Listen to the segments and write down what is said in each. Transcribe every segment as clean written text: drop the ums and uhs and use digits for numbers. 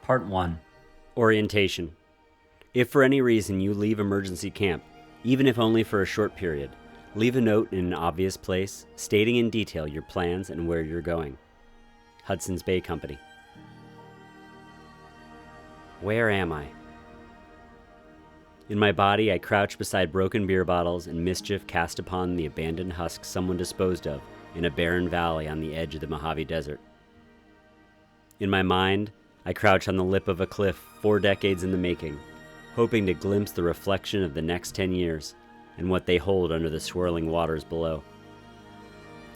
Part 1. Orientation. If for any reason you leave emergency camp, even if only for a short period, leave a note in an obvious place stating in detail your plans and where you're going. Hudson's Bay Company. Where am I? In my body, I crouch beside broken beer bottles and mischief cast upon the abandoned husks someone disposed of in a barren valley on the edge of the Mojave Desert. In my mind, I crouch on the lip of a cliff 4 decades in the making, hoping to glimpse the reflection of the next 10 years and what they hold under the swirling waters below.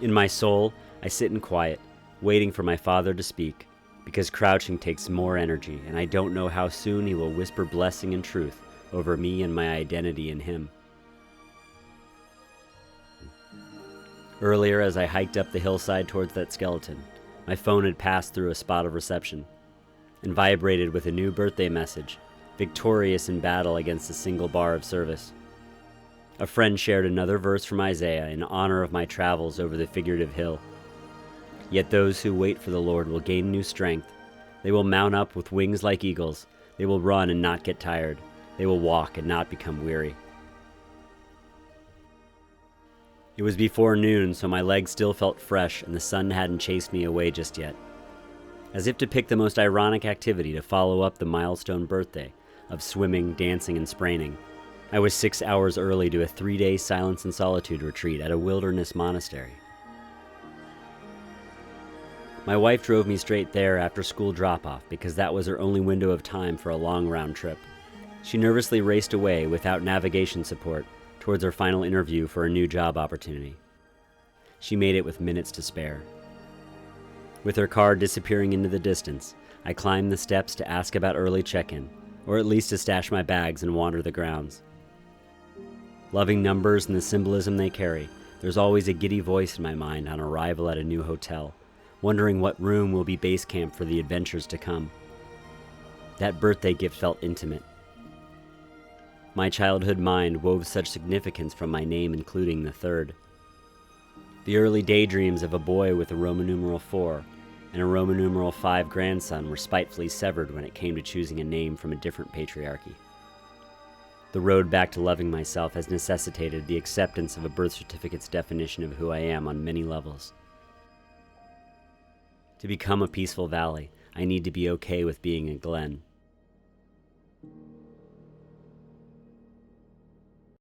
In my soul, I sit in quiet, waiting for my father to speak, because crouching takes more energy, and I don't know how soon he will whisper blessing and truth over me and my identity in him. Earlier, as I hiked up the hillside towards that skeleton, my phone had passed through a spot of reception and vibrated with a new birthday message, victorious in battle against a single bar of service. A friend shared another verse from Isaiah in honor of my travels over the figurative hill. Yet those who wait for the Lord will gain new strength. They will mount up with wings like eagles. They will run and not get tired. They will walk and not become weary. It was before noon, so my legs still felt fresh and the sun hadn't chased me away just yet. As if to pick the most ironic activity to follow up the milestone birthday of swimming, dancing, and spraining, I was 6 hours early to a 3-day silence and solitude retreat at a wilderness monastery. My wife drove me straight there after school drop-off because that was her only window of time for a long round trip. She nervously raced away without navigation support towards her final interview for a new job opportunity. She made it with minutes to spare. With her car disappearing into the distance, I climbed the steps to ask about early check-in, or at least to stash my bags and wander the grounds. Loving numbers and the symbolism they carry, there's always a giddy voice in my mind on arrival at a new hotel, wondering what room will be base camp for the adventures to come. That birthday gift felt intimate. My childhood mind wove such significance from my name, including the 3rd. The early daydreams of a boy with a Roman numeral 4 and a Roman numeral 5 grandson were spitefully severed when it came to choosing a name from a different patriarchy. The road back to loving myself has necessitated the acceptance of a birth certificate's definition of who I am on many levels. To become a peaceful valley, I need to be okay with being a glen.